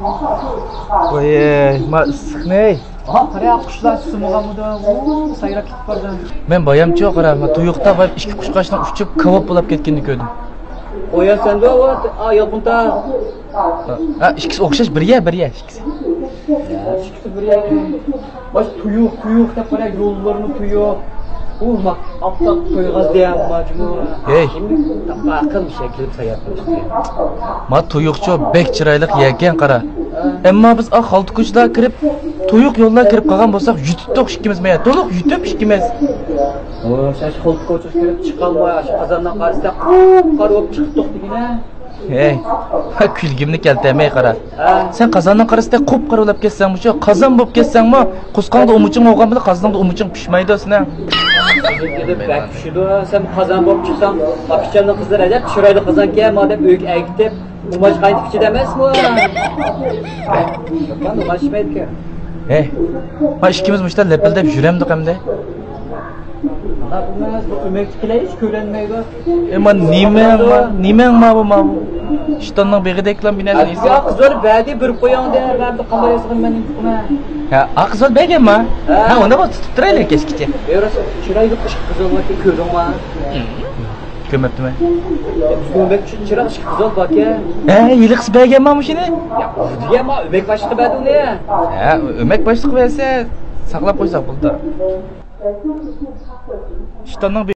Oy, ma issiqney. Aha, qaraya qushlar sumuğamıda. Sayrab ketib bordi. Men bayamchi qara, tuyuqda va ikki qushqashni uchib kavob bo'lib ketganini ko'rdim. Oyasan da, yolqunta. Ha, ikkisi o'xshash, birga ikkisi. İkisi birga. Baş tuyuq deb qara, yo'llarini tuyuq. Bak, aptal to'yg'az deyam majbur. Hey, aql bir şey kelib sayapti. ma tuyuqcho bek chiroyli yegan qara. Ammo biz xalta ko'chlar kirib, tuyuq yo'llar kirib qolgan bo'lsak, yutib to'q ikkimiz, men to'liq yutib ikkimiz. Shash xalta ko'chish kirib chiqolmay, qozondan qarasida qarab chiqdik degina. Hey, kulgimni keltirmay qara. Sen qozondan qarasida qop qarolab ketsang, shu qozon bo'lib ketsangmi, qusqonda umuching olgan bilan qozonda umuching pishmaydi sizlar. Bak pişidu, sen qozon bo'lib chiqsang, pishgandan qizlar ajab chiroyli qozonga madem o'yik aytib, umash qaytib ichida emasmi? Yo'qmi, umashmaydi-ku. Hey, ma ikkimiz mushta lepildab yuramdik hamda. Bu ömekçiler hiç körenmeydi. Ama nimeng ma bu? İştonning begideklan binasi nesi? Ya qizlar badi bir qo'yang der, ben de qanday yasag'im men buna. Ha, aqzol begenma? Ha, unda bu tutib turaylik keskicha. Berasa chiroyli qish qizlarga ko'ringma. Ko'mabdimi? Ömekçi chiroyli qizlar baka. Ha, yiliqs begenma mushini? Ya, degama ömek boshliq badi uni. Ha, ömek boshliq bersa, saqlab qo'ysak bo'ldi. İştonning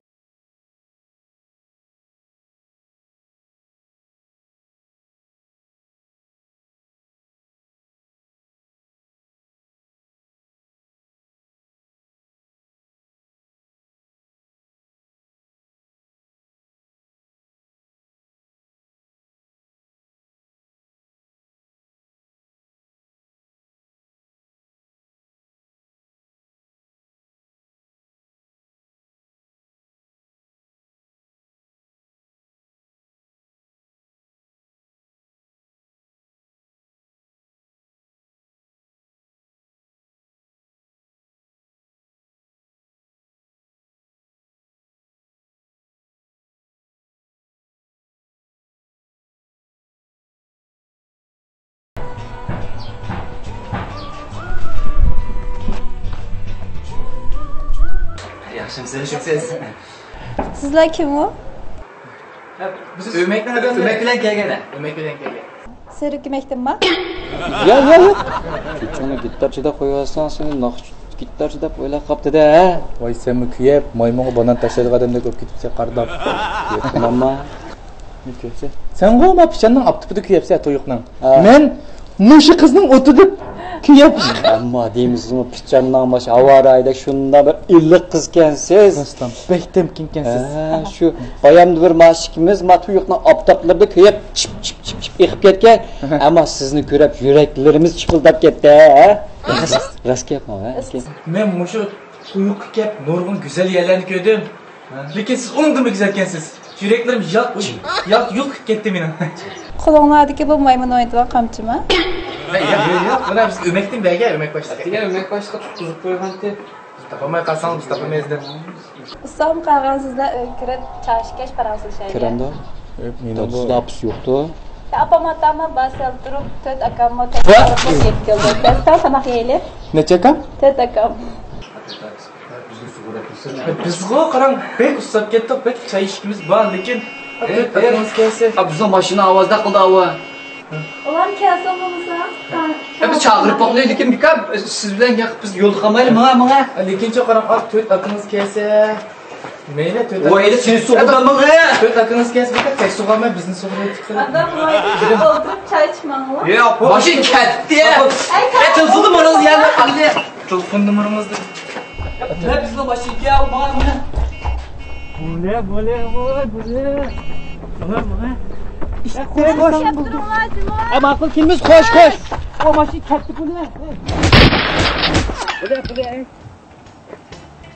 Yaxshimisiz? Sizlar kim o? Biz Ömek bilan kelgan. Serik maktabmi? Yo'q. Chunki gitarchida qo'yarsan, seni naqsh gitarchi deb o'ylab qopti-da. voy senmi kuyib, maymonga banan tashlaydigan odamdek bo'lib ketibsan qardab. Mamma. Sen qo'ma pichanning aptipida kuyapsan tuyuqning. Men mushu qizning o'ti deb kuyib. Ammo deymizmi pichandan bosh avarayda shunda bir illiq qizkansiz. Dostum, bektem kinkansiz. Shu bayamda bir mashikimiz matuyuqning aptaplarida kuyib chip eqib ketgan. Ammo sizni ko'rib yuraklarimiz chipildab ketdi, ha? Rast gapmi, ha? Men mushu tuyuq kep nurg'un go'zal yerlarni ko'rdim. Lekin siz undan go'zal ekansiz. Yuraklarim yo'q ketdi mening. Qo'linglardagi bu maymun o'ynaydigan qamchimi? Yo'q, buni biz Ömekdan bergan, Ömek boshliq. Degan Ömek boshliq tutqizib qo'ygandi. Topolmay qolsangiz biz topamayizda. Ustam qaransizlar kirib chashkash faranslashaydi. Kiranda? Meni bu Sizda apis yo'qdi. Apam atamni basel turib, to'rt akamni to'g'ri yetkazdi. Dastan sanax yeyli. necha kam? To'rt akam. Bizga qarang, bek ustab ketdik, bek chay ishimiz bor, lekin to'rt kelsa. Bizning mashina ovozda qildi ava. Ular kelsa bo'lsa, Biz chaqirib boqlaylik, lekin bikab siz bilan gapib biz yo'l qilmaylik, menga. Lekincha qarang, to'rt akamiz kelsa, mayli to'rt. Voyli seni sug'urdan menga. To'rt akamiz kelsa, bek chay sug'amay bizni sug'urib chiqsin. adam o'ldirib chay ichmanglar. Yo'q, mashina ketdi. Telefonni mana yana qildi. Telefon numarangizni. Ne bizning mashinaga olmayman. Bo'le. Ma'qul kimmiz? Qo'sh. O mashina ketdi buni.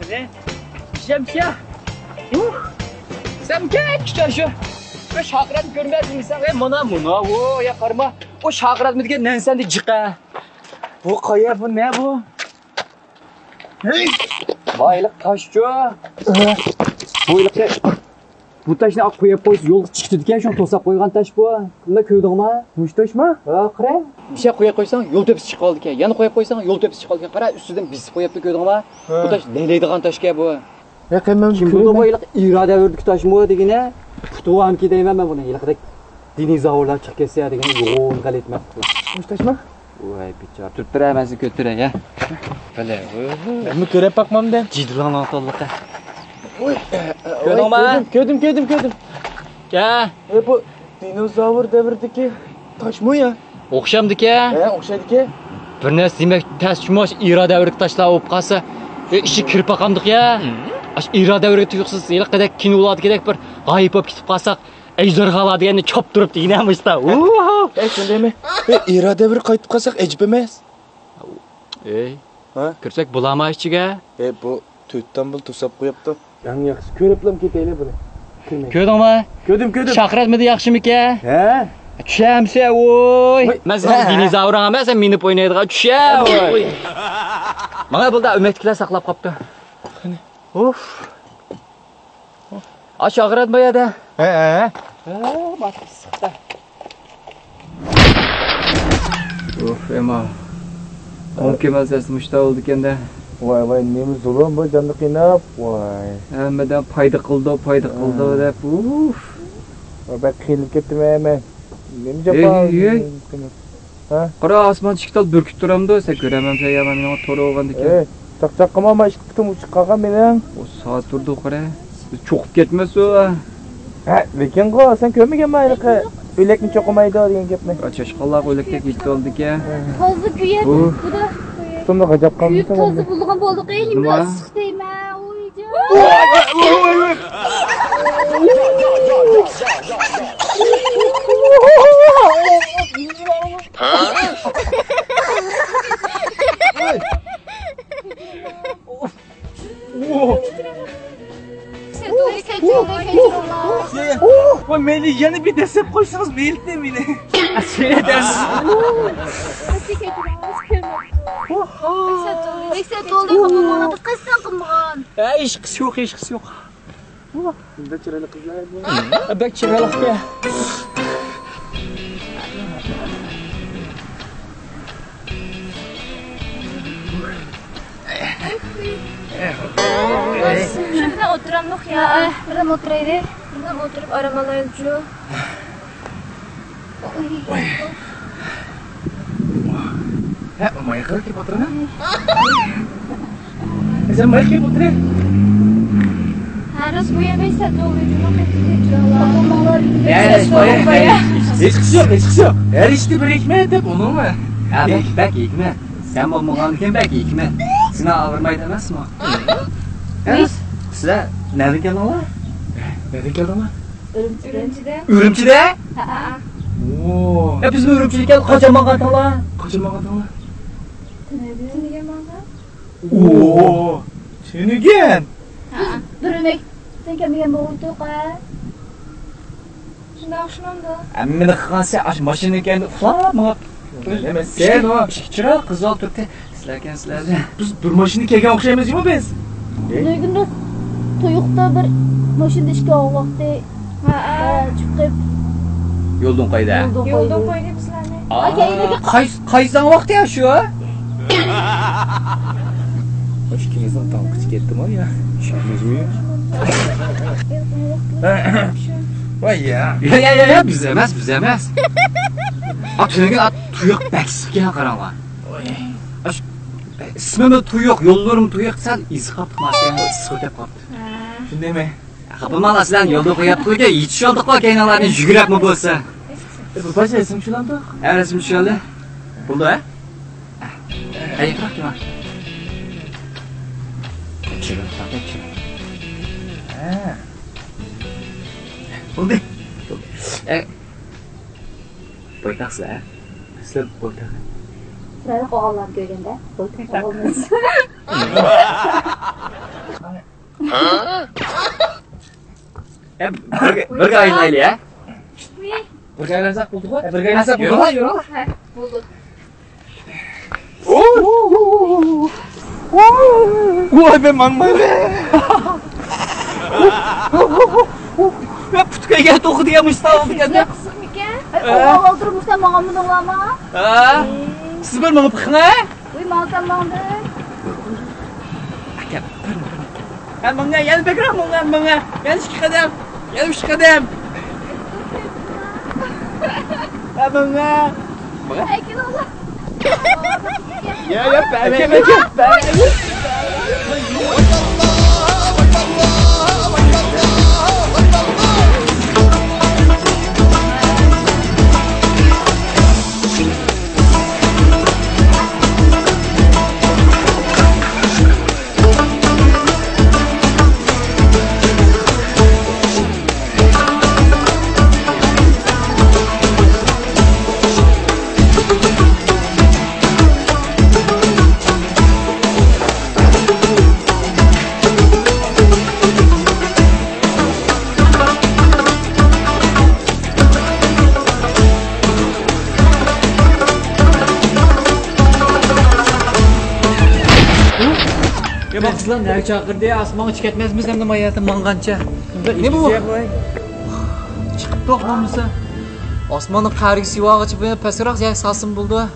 Bo'le. Shamsiya. Sen küçük şu. Ve şakrat görmez misin? Mana o ya karma. O şakrat mı diye nensen de çıka. Bu kaya bu ne bu? Hey. Baylık taşçı. Baylık ne? Bu taşni olib qo'yib qo'ysiz, yo'lga chiqdi ekan, shuni to'sab qo'ygan tash bu. Bunda ko'rdingmi? Mush tashmi? Ha, qara. Bir şey qo'yib qo'ysang, yo'l tepisi chiqib qoldi ekan. Yana qo'yib qo'ysang, yo'l tepisi chiqib qoldi ekan. Qara, ustidan bisib qo'yibdi, ko'rdingmi? Bu tash leyleydigan tashga bu. Ya qilmam Kim bu bo'yliq iroda verdik tashmi degine? Putuamki deyman men buni. Yilqidek dinozavrlar chiqib kelsa degan yo'q qaletmabdi. Mush tashmi? Voy, bichora. Turtiramasi ko'tira ya. Qala. Men ko'rib bakmamda. Jidlan otolliqqa. Ko'rdim. Ya, Bu dinozavr davridagi toshmi ya? o'xshamdiki? O'xshaydi-ki. Bir narsa demak, tashmosh ira davriga tashlab olib qolsa, ishi kirib qolgandik ya. Ash ira davriga tuyuqsiz yilqidek kinolardagidek bir g'oyib bo'lib ketib qolsak, ejderhalar deganni chop turibdi inamizda. Shundaymi? Iroda bir qaytib qolsak ajib emas. Ey, Ha? kirsak bo'lama ichiga? Bu to'rtdan bil to'sab qo'yapti. Yang yaxshi ko'riblam ketayli buni. Ko'rdingmi? Ko'rdim. Chaqratmidi yaxshimiki? Ha? Tushamsa, voy. Men sen dinozavr emas, sen minib o'ynaydigan tusha, voy. Mana bulda umidlar saqlab qopti. Uf. Aş chaqratma ya da. Ha. Uf, ema. Onki mazasi mushta oldi ekanda. Voy, nemiz zulm bu canni qiynab. Voy. Hammadan foyda qildi deb. Uf. Bak qiyilib ketdimi men. Nima Ey, ey. javob? Ha? Qara osmon chiqtal burkib turamdi, sen ko'raman sen ya men to'ra olganda ekan. Chaqchaq qilma, ish qildim uchiq qolgan mening. O soat turdi qara. Cho'qib ketmas u. Ha, lekin sen ko'rmaganman iliqi. O'lakni cho'qimaydi degan gapni. Chashqonlar o'lakdek yetib oldi ekan. Tozi kuyib, bu da Tumda g'ajab kuyib qoldim. tozi bo'lgan bo'ldi. Elimni Nima? issiq deyman. O'yjon. Voy, meni yana bir desep qo'ysangiz mayli meni. Ish yo'q. Bunda chiroyli qizlar bor. Bak chiroyli. Şurada oturam yok ya. Buradan oturaydı. Buradan oturup aramalayalım şu. Ha, Michael ke putra na? Sen Michael ke putra? Harus bu yemeği satın oluyor. Cuma Hiç kısı yok. Her işte bir hikmet hep onu mu? Ha, bak hikmet. Sen bo'lmaganidan bak hikmet. Seni ağırmaydı emasmi? Sizlar nereden keldinglar? Nereden keldinglar? Ürümçide. Ürümchida? Ha. Oo. Ya bizni Ürümchiga kelib qochamagan tala. Qochamagan tala. Tinigen bana. Oo. Tinigen. Durmek. Sen kemigen boğuldu ka. Şundan şundan. Meni qilgansa ash mashina ekan uxlab manga. Sen o chiroq qizil turibdi. Sizlarga. Biz bir mashina kelgan o'xshaymizmi biz? Nögünde tuyukta bir maşın işki oğlakta. Ha. Çıkıp. Yo'ldan qayda? Yoldan koydu bizlerle. Qaysan vaqt ya shu? Hoş geldin tanqich ketdim ya. Ishimizmi? Voy ya. Ya biz emas. Atınıgın at tuyuq bəksizkən qaranglar. Aş ismimi tuyuq, yollarım tuyuq, sen izhab qilmasang isqotib qoldi. Shundaymi? Xapamala sizlar yo'lda qo'yapti-ku, yetish oldiq-ku kaynalarni yugurabmi bo'lsa. Bu başa isim shulandı. Rasm tushadi. Bo'ldi, ha? Ayaqroq nima? Ha. Bo'ldi. Poytaxtlar. Sizlar poytaxt. Sırada koğallar görende. Boyutun koğalmaz. Bir aylayli ya. Bir aylasak bulduk ha? Bir aylasak bulduk ha? Yürü. Bulduk. Vay be manmay be. Ve putkaya to'qidi ham Mustafa Sizga qiziqmikan? O'g'il turmushda menga bunilama. Ha? Siz bir menga piqing ha? Uy, men mangdi. Aka, bir. Menga yana bekra menga. Yana 2 qadam. Yana 3 qadam. Ha menga. Ekin ola. Ya, ben. Ya bak lan ne çakırdı ya asmanı çıkartmazmız hem de mayatı mangança. Ne bu? Çıkıp dokmamısa. Osmanın qargisi vağıcı beni pasıraq ya sasım buldu.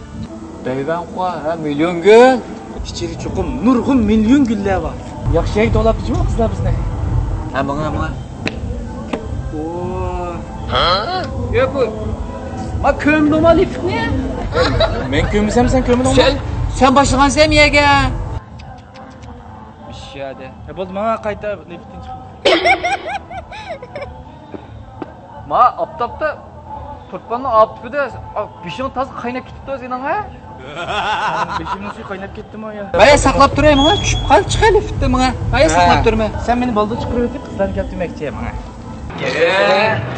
Beyban qoa ha milyon gül. İçeri çokum nurgun milyon güller var. Yaxşı yer dolapçı mı kızlar bizde? Ha bana. Oo. Ha? Ya bu. Ma köm domal ifik ne? Men kömüsem sen kömün olma. Sen başlagan sen yege. Hadi. Ya bo'ldi, mana qayta liftdan chiqdim. Ma aptapda turpanni aptida beshing toz qaynab ketibdi o'zing ha? Beshimning suvi qaynab ketdimi ya? Maya saqlab turay mana, tushib qol chiqay liftda mana. Maya saqlab turma. Sen meni balda chiqarib o'tib, qizlarni gap demoqchi mana.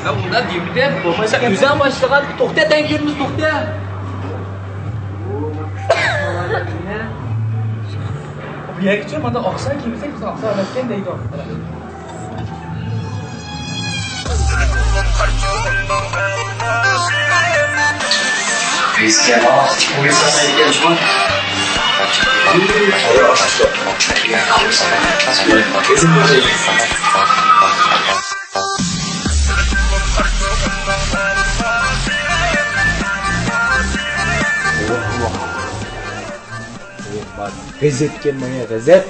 Ha unda deyimda bo'lmasa o'zing boshlagan to'xta tangirimiz to'xta. Bu yakchi mana oqsan kimsa oqsan olaskan deydi. Gazet gelmeye gazet.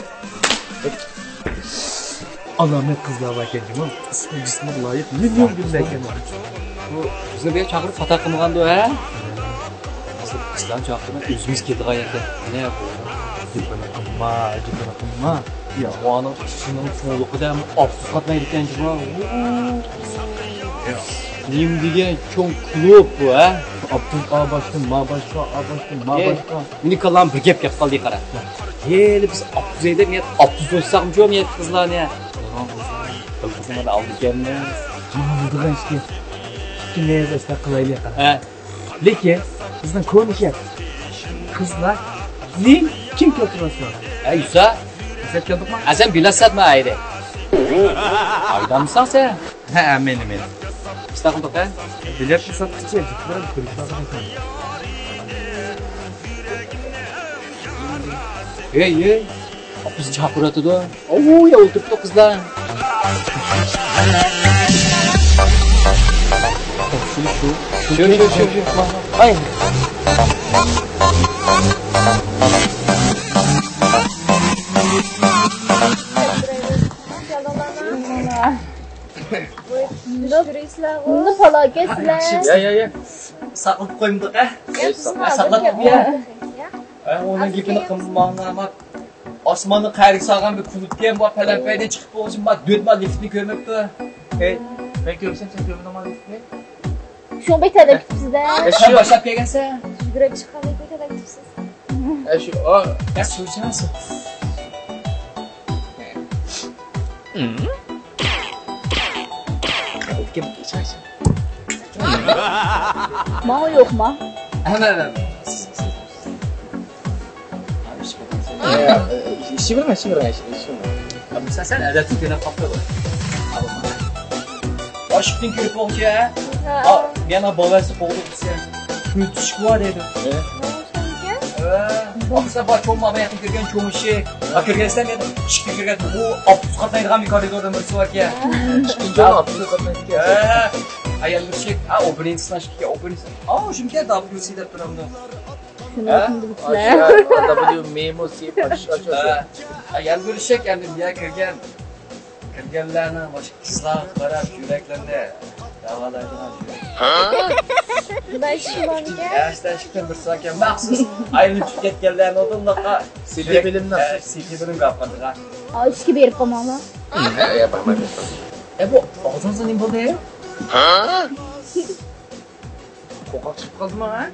Alamet kızlar var kendime. İsmicisinden layık milyon günlerken var. Bu bizni bir chaqirib xato qilmagandi o ha? Asıl qizdan chaqirib o'zimiz ketib qayerda. Ne bu? Cıkına. Ya o anın şunun soğuluqda ham afsus qatmaydi ekan juma. Nim degan cho'ng klub bu ha? Abdul A baştım, ma başka, A baştım, ma başka. Meni kallam bir gap gap qildik qara. Yeli biz Abduzayda men Abduz bo'lsaqmi yo'q men qizlarni. Qizlarni oldi ekanmiz. Cıkına işte. Kim ne yazarsa kılayla kadar. Ha. Lekin bizden konuşacak. Kızlar zil kim kötürüyorsun? Yusa, Sen geldik mi? sen bilasatma ayda. Aydamsan sen? He benim. İstaqildik ha? Bilet mi satıcı? Cıkına bir konuşmadan Ey. Biz chaqiradi da. Oo ya o'tiribdi qizlar. Şu. Ay. Bunu falaketler. Ya. Saqlab qo'yimdiq ha. Saqlab ya. Onun gipini qilmoqman. Osmonni qarg'i solgan bir klubga ham bor palanpayda chiqib bo'lishim bor. Dötma liftni ko'rmabdi. Hey, ben görsem sen görmedin ama ne? Şunu bekledik sizde. Shu boshlab kelgansan. Yugurib chiqqanlik bekledik siz. Shu o, ya suvchansiz. Kim içersin? Mal yok mu? Hemen. İşi bilme. Abi sen adeti gene kapta var. Aşkın körüp oldu ya. Yana babası oldu sen. Müthiş var dedi. Ne olsun ki? Aslında bak çoğun mabaya yakın kirgen çoğun işi. Bak kirgensen ya şıkkı kirgen bu 60 katlaydigan bir koridordan birisi var ki. İkinci olan 60 katlaydık ya. Ayol bir şey. Opening slash ki opening. Şimdi WC dep turamda. Aşağı W memo C aşağı. Ayol bir şey endi ya kirgen. Kirgenlarni boshqa qisqa qarab yuraklarni davolaydigan. Başımanga. Yaştan çıktım bir sakin maxsus ayrılıp ketkenlerni odunluqa CD bilimden. CD bilim kapmadılar. Aşkı bir komala. Yapamam. Bu ağzınızda ne buldu ya? Kokak çıkıp kaldı mı ha?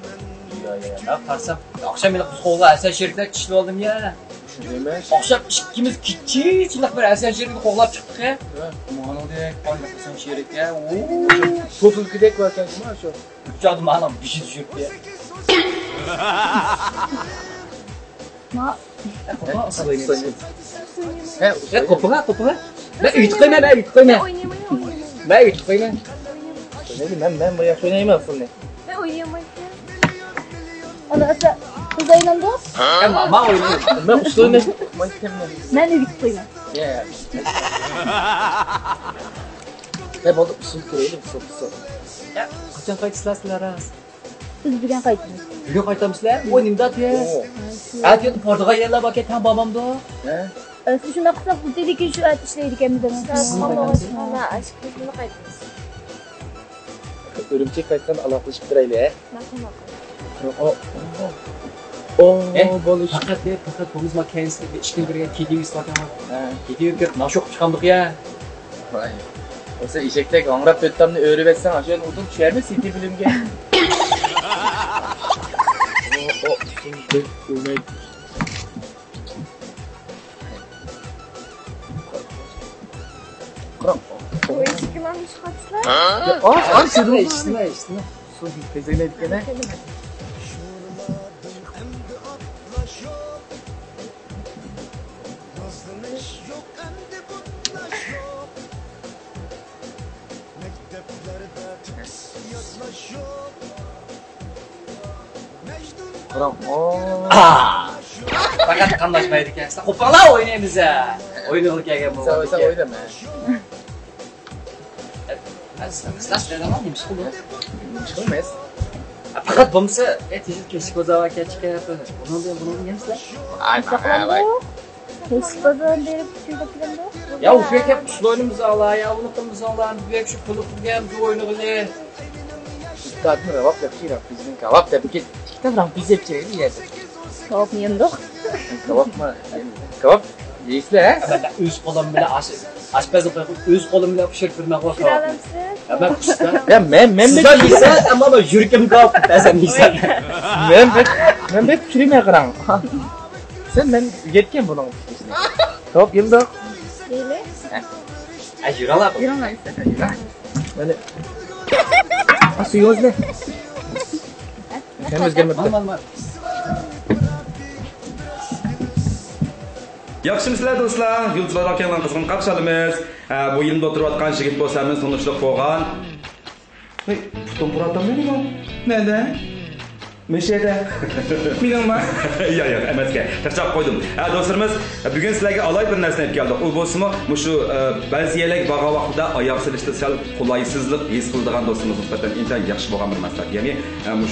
Ya qarsam akşam yine qo'lga asal şeriklar tishib oldim ya. Shundaymi? Akşam ikkimiz kichik bir asal sherikni qo'llab chiqdik ya. Manodek qolmasin sherik ya. Totulgidek varken kim ha şu? Uçadım anam bir şey düşürdü ya. Ma. He, Kopuna. Ben üç koyma. Ben üç koyma. ben bu yaş oynayayım aslında. Ben oynayamayım. Onu asa kuzayla dost. Ma oynuyorum. Ben usta oynayayım. Ben de bir koyma. Ya. Hep oldu usul kurayım usul. Ya kaçan qaytısılar az. Biz bugün kayıtımız. Bugün qaytamızlar. Oynayımda diye. Oo. Hadi Portugal yerler bak etan babam da. He? Siz şuna kısa bu dedik şu at işleydik hem de. Allah aşkına kaydınız. Örümcek kaçtan alaklaşıp durayla he? Bakın. O boluş. Fakat pomuz makinesi işkin birge kediyi islatam. He. Kediyi bir naşok çıkandık ya. Vay. Oysa işektek angrap öttemni öğrüvetsen aşağıya udun düşer mi CD bilimge? Bu eskimemiş hatlar. Aa, şunu İçtime. Su tezene etkene. Kıram. Fakat kanlaşmaydık ya. Kopala oynayımız ya. Oynadık ya bu. Sen oynama. Slash ne zaman demiş kulu? Çıkılmaz. Fakat bomsa tezit kesik o zaman keçik yapıyor. Bunu yemişler. Ay bak. Facebook'dan beri şuradakilerin de. Ya ufak hep şu oyunumuzu Allah ya bunu kılımızı Allah büyük şu pulu gel bu oyunu gülü. Üstadın ravap yapıyor. Bizim kavap da bir kez. İşte bırak biz yapacağız yerde. Kavap mı yandık? Kavap mı? Kavap. Yiyisle he? Ben öz kolum bile aşpazlık yapıp öz kolum bile pişirip bilmek var. Şuradan Ya ben kuşta. Ya ben Sizden yiysen ama ben yürükem kalk. Ben sen yiysen. ben pek pişireyim ya kıran. Sen ben yetken bunun pişirsin. Kavap yem bak. Böyle. Ay yürü lan. Yürü lan işte. Böyle. Suyumuz ne? Hem özgelmedi. Alma. Yaxshimisilar do'stlar? Yulduzlar okeandan qizg'in qarshilamiz. Bu yilda o'tirayotgan yigit bo'lsamiz, tunishlik bo'lgan. Hey, putum buradan nima? Neda? Mesheda. Meningmi? Yo'q, emasga. Tirchab qo'ydim. Do'stlarimiz, bugun sizlarga alohida bir narsani olib keldik. U bo'lsa-mu, shu ba'ziyalar bag'a vaqtida oyoq silishda sal qulaysizlik his qiladigan do'stimiz nisbatan intan yaxshi bo'lgan bir maslahat. Ya'ni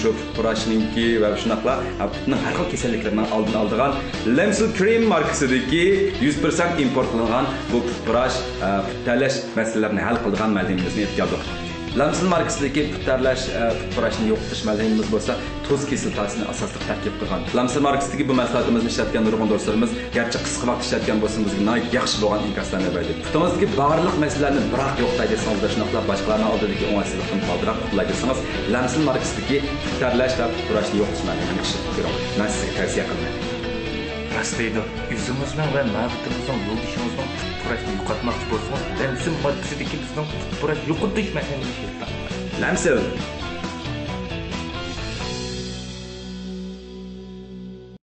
shu purashninki va shunaqla putning har xil kasalliklardan oldini oladigan Lemsil Cream markasidagi 100% import qilingan bu purash, tanlash masalalarini hal qiladigan malzemamizni olib keldik. Lamsil markasidagi purashni yo'qotish malzemamiz bo'lsa, tuz kislotasini asosli tarkib qilgan. Lamsil markasidagi bu mahsulotimizni ishlatgan nurg'un do'stlarimiz garchi qisqa vaqt ishlatgan bo'lsa, bizga yaxshi bo'lgan inkaslarni berdi. Putimizdagi barliq masalalarni biroq yo'qday desangiz, shunaqla boshqalarning oldidagi o'ngsizlikdan qoldirib qutulay desangiz, Lamsil markasidagi purlash va purashni yo'qotish malzemani ishlatib ko'ring. Men sizga tavsiya qilaman. Rastlaydi. Yüzümüzden ve nabıtımızdan yol dışımızdan purashni yo'qotmoqchi bo'lsangiz, Lamsil markasidagi bizning purash yo'qotish mexanizmi. Lamsil